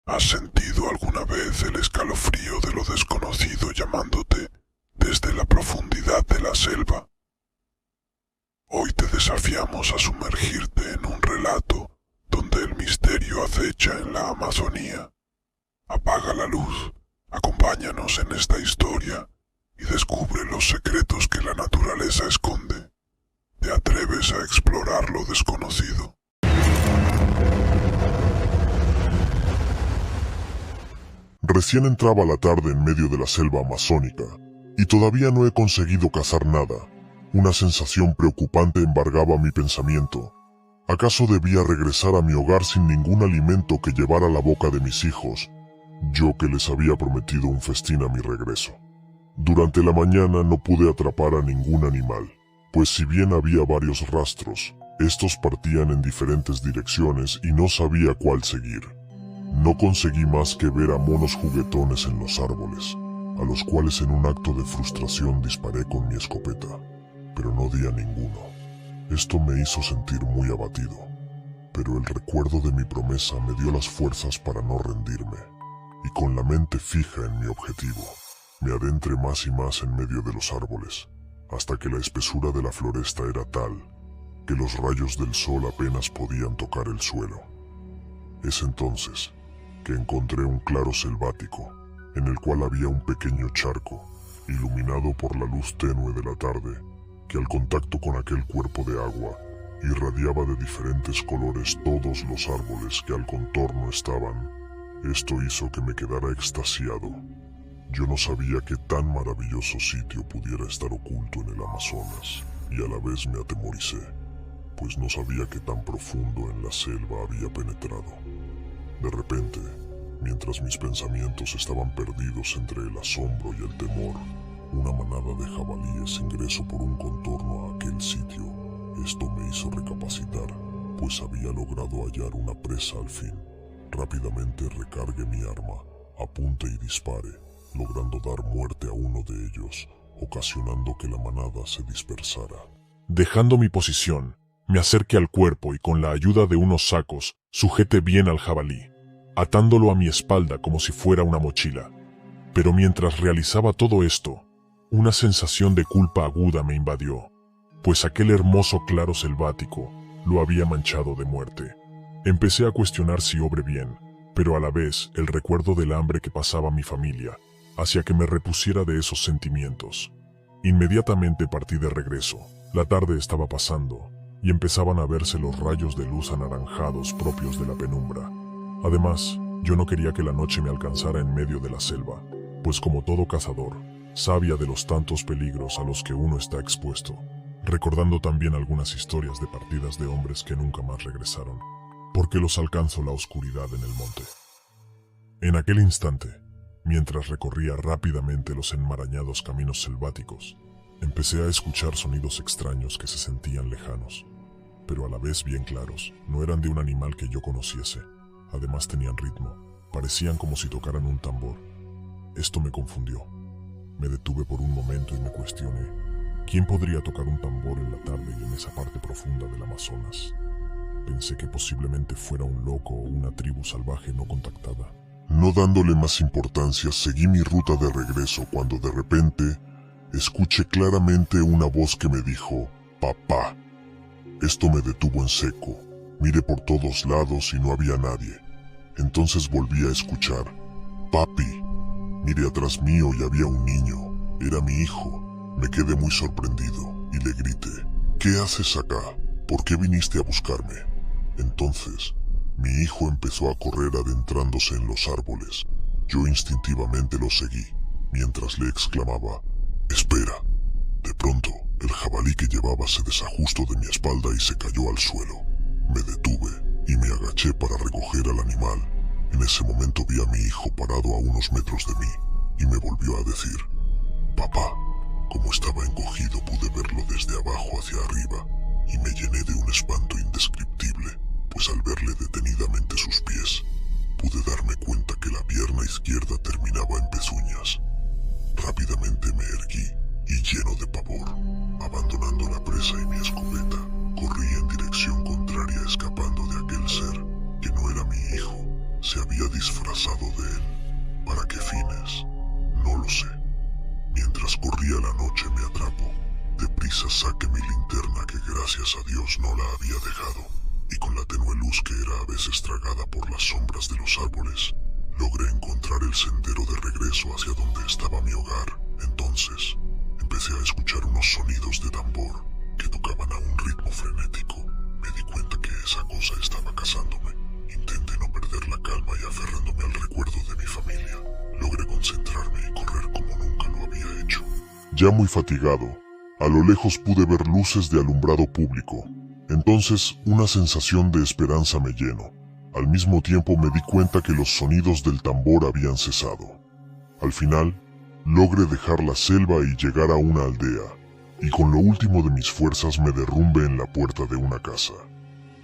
¿Has sentido alguna vez el escalofrío de lo desconocido llamándote desde la profundidad de la selva? Hoy te desafiamos a sumergirte en un relato donde el misterio acecha en la Amazonía. Apaga la luz, acompáñanos en esta historia y descubre los secretos que la naturaleza esconde. ¿Te atreves a explorar lo desconocido? Recién entraba la tarde en medio de la selva amazónica, y todavía no he conseguido cazar nada. Una sensación preocupante embargaba mi pensamiento. ¿Acaso debía regresar a mi hogar sin ningún alimento que llevar a la boca de mis hijos, yo que les había prometido un festín a mi regreso? Durante la mañana no pude atrapar a ningún animal, pues si bien había varios rastros, estos partían en diferentes direcciones y no sabía cuál seguir. No conseguí más que ver a monos juguetones en los árboles, a los cuales en un acto de frustración disparé con mi escopeta, pero no di a ninguno. Esto me hizo sentir muy abatido, pero el recuerdo de mi promesa me dio las fuerzas para no rendirme, y con la mente fija en mi objetivo, me adentré más y más en medio de los árboles, hasta que la espesura de la floresta era tal que los rayos del sol apenas podían tocar el suelo. Es entonces que encontré un claro selvático, en el cual había un pequeño charco, iluminado por la luz tenue de la tarde, que al contacto con aquel cuerpo de agua, irradiaba de diferentes colores todos los árboles que al contorno estaban. Esto hizo que me quedara extasiado. Yo no sabía que tan maravilloso sitio pudiera estar oculto en el Amazonas, y a la vez me atemoricé, pues no sabía qué tan profundo en la selva había penetrado. De repente, mientras mis pensamientos estaban perdidos entre el asombro y el temor, una manada de jabalíes ingresó por un contorno a aquel sitio. Esto me hizo recapacitar, pues había logrado hallar una presa al fin. Rápidamente recargué mi arma, apunte y dispare, logrando dar muerte a uno de ellos, ocasionando que la manada se dispersara. Dejando mi posición, me acerqué al cuerpo y con la ayuda de unos sacos, sujeté bien al jabalí, atándolo a mi espalda como si fuera una mochila. Pero mientras realizaba todo esto, una sensación de culpa aguda me invadió, pues aquel hermoso claro selvático lo había manchado de muerte. Empecé a cuestionar si obré bien, pero a la vez el recuerdo del hambre que pasaba mi familia hacía que me repusiera de esos sentimientos. Inmediatamente partí de regreso. La tarde estaba pasando y empezaban a verse los rayos de luz anaranjados propios de la penumbra. Además, yo no quería que la noche me alcanzara en medio de la selva, pues como todo cazador, sabía de los tantos peligros a los que uno está expuesto, recordando también algunas historias de partidas de hombres que nunca más regresaron, porque los alcanzó la oscuridad en el monte. En aquel instante, mientras recorría rápidamente los enmarañados caminos selváticos, empecé a escuchar sonidos extraños que se sentían lejanos, pero a la vez bien claros. No eran de un animal que yo conociese. Además tenían ritmo, parecían como si tocaran un tambor. Esto me confundió. Me detuve por un momento y me cuestioné, ¿quién podría tocar un tambor en la tarde y en esa parte profunda del Amazonas? Pensé que posiblemente fuera un loco o una tribu salvaje no contactada. No dándole más importancia, seguí mi ruta de regreso cuando de repente escuché claramente una voz que me dijo, «Papá». Esto me detuvo en seco. Miré por todos lados y no había nadie. Entonces volví a escuchar, «Papi». Miré atrás mío y había un niño. Era mi hijo. Me quedé muy sorprendido y le grité, «¿Qué haces acá? ¿Por qué viniste a buscarme?». Entonces, mi hijo empezó a correr adentrándose en los árboles. Yo instintivamente lo seguí, mientras le exclamaba, «Espera». De pronto, el jabalí que llevaba se desajustó de mi espalda y se cayó al suelo. Me detuve y me agaché para recoger al animal. En ese momento vi a mi hijo parado a unos metros de mí y me volvió a decir, «Papá». Como estaba encogido pude verlo desde abajo hacia arriba y me llené de un espanto indescriptible, pues al verle detenidamente sus pies, pude darme cuenta que la pierna izquierda terminaba en pezuñas. Rápidamente me erguí y lleno de pavor, abandonando la presa y mi escopeta, corrí en dirección contraria escapando de aquel ser que no era mi hijo, se había disfrazado de él. ¿Para qué fines? No lo sé. Mientras corría la noche me atrapó. Deprisa saqué mi linterna que gracias a Dios no la había dejado, y con la tenue luz que era a veces tragada por las sombras de los árboles, logré encontrar el sendero de regreso hacia donde estaba mi hogar. Entonces, empecé a escuchar unos sonidos de tambor que tocaban a un ritmo frenético. Me di cuenta que esa cosa estaba cazándome. Intenté no perder la calma y aferrándome al recuerdo de mi familia, logré concentrarme y correr como nunca lo había hecho. Ya muy fatigado, a lo lejos pude ver luces de alumbrado público. Entonces, una sensación de esperanza me llenó. Al mismo tiempo me di cuenta que los sonidos del tambor habían cesado. Al final, logré dejar la selva y llegar a una aldea, y con lo último de mis fuerzas me derrumbé en la puerta de una casa.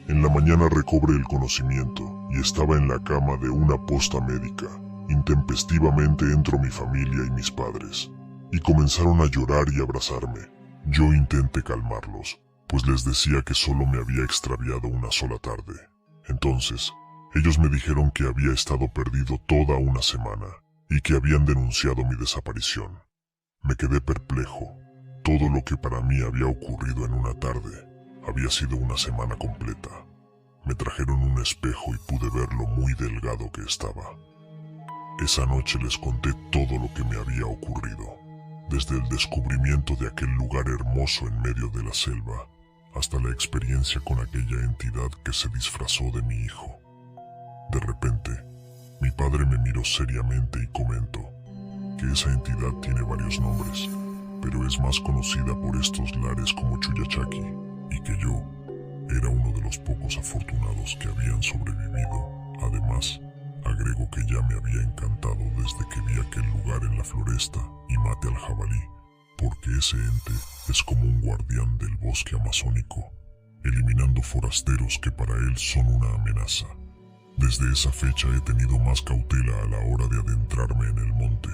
En la mañana recobré el conocimiento y estaba en la cama de una posta médica. Intempestivamente entró mi familia y mis padres, y comenzaron a llorar y abrazarme. Yo intenté calmarlos, pues les decía que solo me había extraviado una sola tarde. Entonces, ellos me dijeron que había estado perdido toda una semana y que habían denunciado mi desaparición. Me quedé perplejo. Todo lo que para mí había ocurrido en una tarde había sido una semana completa. Me trajeron un espejo y pude ver lo muy delgado que estaba. Esa noche les conté todo lo que me había ocurrido, desde el descubrimiento de aquel lugar hermoso en medio de la selva, hasta la experiencia con aquella entidad que se disfrazó de mi hijo. De repente, mi padre me miró seriamente y comentó que esa entidad tiene varios nombres, pero es más conocida por estos lares como Chuyachaki, y que yo era uno de los pocos afortunados que habían sobrevivido. Además, agregó que ya me había encantado desde que vi aquel lugar en la floresta y maté al jabalí, porque ese ente es como un guardián del bosque amazónico, eliminando forasteros que para él son una amenaza. Desde esa fecha he tenido más cautela a la hora de adentrarme en el monte.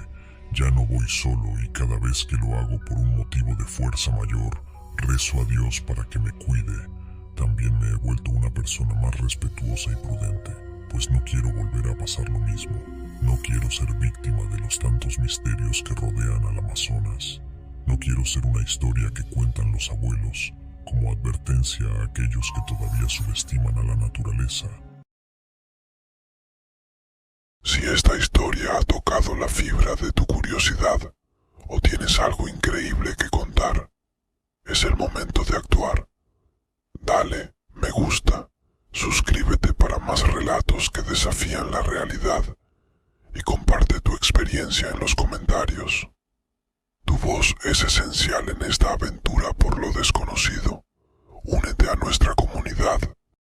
Ya no voy solo y cada vez que lo hago por un motivo de fuerza mayor, rezo a Dios para que me cuide. También me he vuelto una persona más respetuosa y prudente, pues no quiero volver a pasar lo mismo. No quiero ser víctima de los tantos misterios que rodean al Amazonas. No quiero ser una historia que cuentan los abuelos, como advertencia a aquellos que todavía subestiman a la naturaleza. Si esta historia ha tocado la fibra de tu curiosidad, o tienes algo increíble que contar, es el momento de actuar. Dale me gusta, suscríbete para más relatos que desafían la realidad y comparte tu experiencia en los comentarios. Tu voz es esencial en esta aventura por lo desconocido. Únete a nuestra comunidad